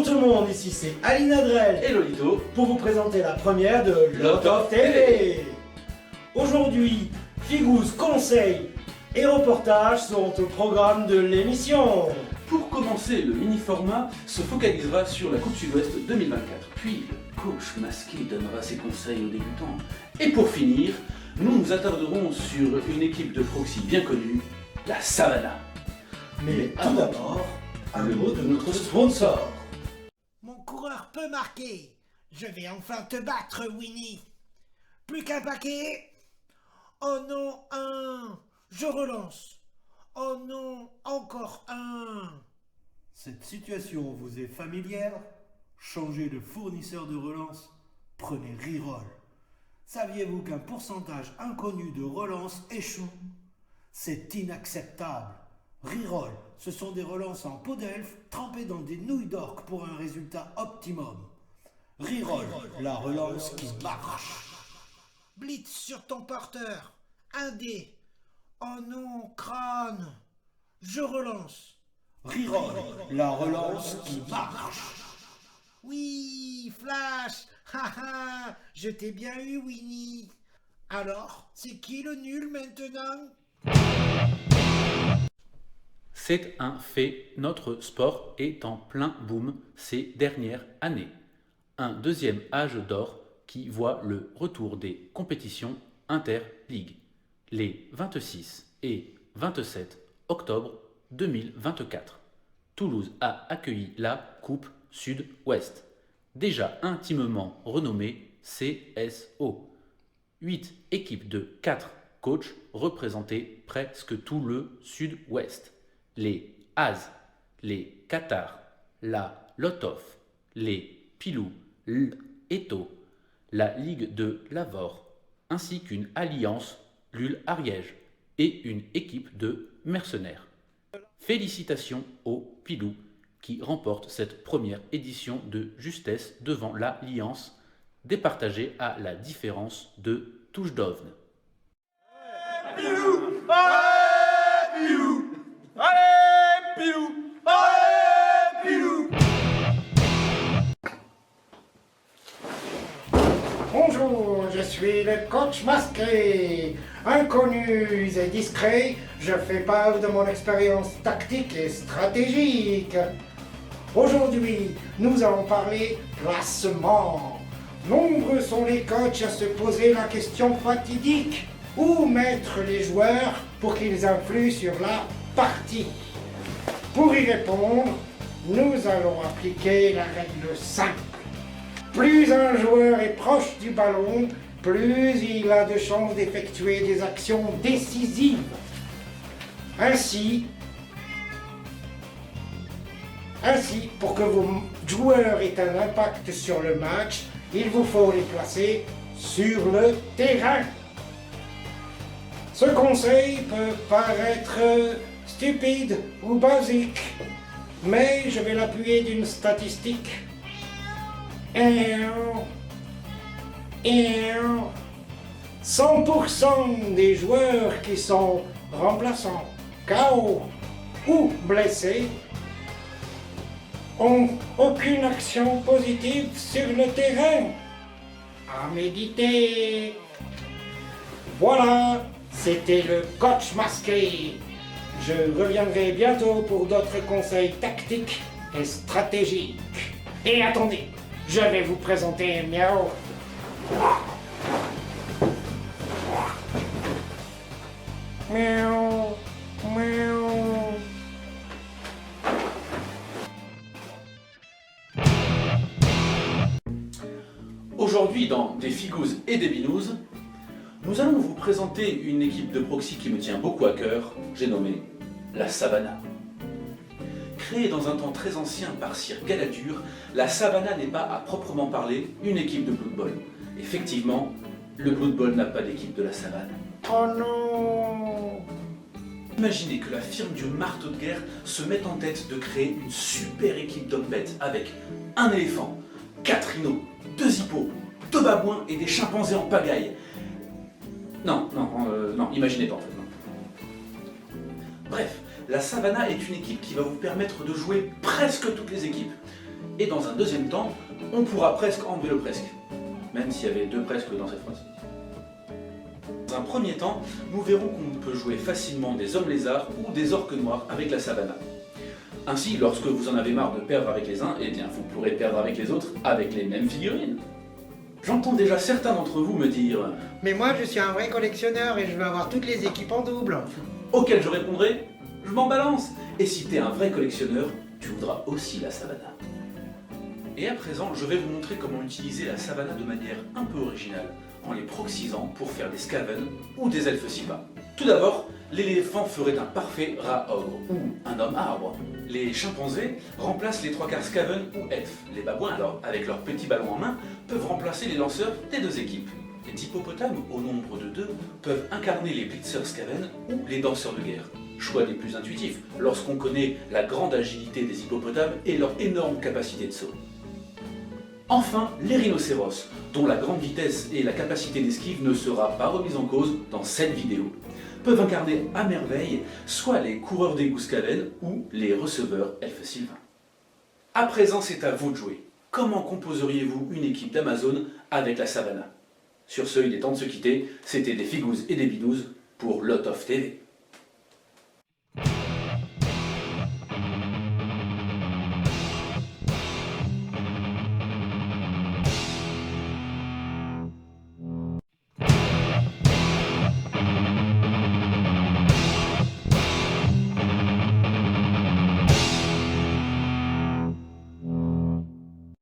Bonjour tout le monde, ici c'est Aline Adrel et Lolito pour vous présenter la première de Lot of TV. Aujourd'hui, figous, conseils et reportages seront au programme de l'émission. Pour commencer, le mini-format se focalisera sur la Coupe Sud-Ouest 2024. Puis, le coach masqué donnera ses conseils aux débutants. Et pour finir, nous nous attarderons sur une équipe de proxy bien connue, la Savannah. Mais tout d'abord, un mot de notre sponsor. Mon coureur peut marquer. Je vais enfin te battre, Winnie. Plus qu'un paquet. Oh non, un. Je relance. Oh non, encore un. Cette situation vous est familière? Changez de fournisseur de relance, prenez Reroll. Saviez-vous qu'un pourcentage inconnu de relance échoue? C'est inacceptable. Reroll, ce sont des relances en peau d'elfe trempées dans des nouilles d'orque pour un résultat optimum. Reroll, la relance qui marche. Blitz sur ton porteur. Un dé. Oh non, crâne. Je relance. Reroll, la relance qui marche. Oui, Flash. Haha, je t'ai bien eu, Winnie. Alors, c'est qui le nul maintenant? C'est un fait, notre sport est en plein boom ces dernières années. Un deuxième âge d'or qui voit le retour des compétitions inter-ligues, les 26 et 27 octobre 2024. Toulouse a accueilli la Coupe Sud-Ouest, déjà intimement renommée CSO. 8 équipes de 4 coachs représentaient presque tout le Sud-Ouest. Les Az, les Qatar, la Lotof, les Pilou, l'Eto, la Ligue de Lavore, ainsi qu'une alliance Lul-Ariège et une équipe de mercenaires. Félicitations aux Pilou qui remportent cette première édition de justesse devant l'alliance départagée à la différence de Touche-Dovne. Pilou, allez, Pilou, allez, Pilou, allez, Pilou. Bonjour, je suis le coach masqué. Inconnu et discret, je fais part de mon expérience tactique et stratégique. Aujourd'hui, nous allons parler placement. Nombreux sont les coachs à se poser la question fatidique. Où mettre les joueurs pour qu'ils influent sur la partie? Pour y répondre, nous allons appliquer la règle simple. Plus un joueur est proche du ballon, plus il a de chances d'effectuer des actions décisives. Ainsi, pour que vos joueurs aient un impact sur le match, il vous faut les placer sur le terrain. Ce conseil peut paraître stupide ou basique, mais je vais l'appuyer d'une statistique. 100% des joueurs qui sont remplaçants, KO ou blessés ont aucune action positive sur le terrain. À méditer. Voilà, c'était le coach masqué. Je reviendrai bientôt pour d'autres conseils tactiques et stratégiques. Et attendez, je vais vous présenter Miao. Miao, miao. Aujourd'hui, dans Des Figous et des Binous, nous allons vous présenter une équipe de proxy qui me tient beaucoup à cœur, j'ai nommé la Savannah. Créée dans un temps très ancien par Sir Galadur, la Savannah n'est pas à proprement parler une équipe de Blood Bowl. Effectivement, le Blood Bowl n'a pas d'équipe de la savane. Oh non! Imaginez que la firme du marteau de guerre se mette en tête de créer une super équipe d'hommes bêtes avec un éléphant, 4 rhinos, 2 hippos, 2 babouins et des chimpanzés en pagaille. Non, imaginez pas en fait. Non. Bref, la Savannah est une équipe qui va vous permettre de jouer presque toutes les équipes. Et dans un deuxième temps, on pourra presque enlever le presque. Même s'il y avait deux presque dans cette phrase. Dans un premier temps, nous verrons qu'on peut jouer facilement des hommes lézards ou des orques noirs avec la savana. Ainsi, lorsque vous en avez marre de perdre avec les uns, eh bien vous pourrez perdre avec les autres avec les mêmes figurines. J'entends déjà certains d'entre vous me dire Mais moi, je suis un vrai collectionneur et je veux avoir toutes les équipes en double. auquel je répondrai je m'en balance. Et si t'es un vrai collectionneur, tu voudras aussi la savana. Et à présent, je vais vous montrer comment utiliser la savana de manière un peu originale, en les proxysant pour faire des Skaven ou des elfes Silva. Tout d'abord, l'éléphant ferait un parfait rat ogre ou un homme arbre. Les chimpanzés remplacent les trois quarts Skaven ou elfes. Les babouins, alors, avec leurs petits ballons en main, peuvent remplacer les lanceurs des deux équipes. Les hippopotames, au nombre de 2, peuvent incarner les blitzers Skaven ou les danseurs de guerre. Choix des plus intuitifs, lorsqu'on connaît la grande agilité des hippopotames et leur énorme capacité de saut. Enfin, les rhinocéros, dont la grande vitesse et la capacité d'esquive ne sera pas remise en cause dans cette vidéo, peuvent incarner à merveille soit les coureurs des Skaven ou les receveurs elfes sylvains. À présent, c'est à vous de jouer. Comment composeriez-vous une équipe d'Amazon avec la savana? Sur ce, il est temps de se quitter. C'était des Figous et des Bidous pour Lot of TV.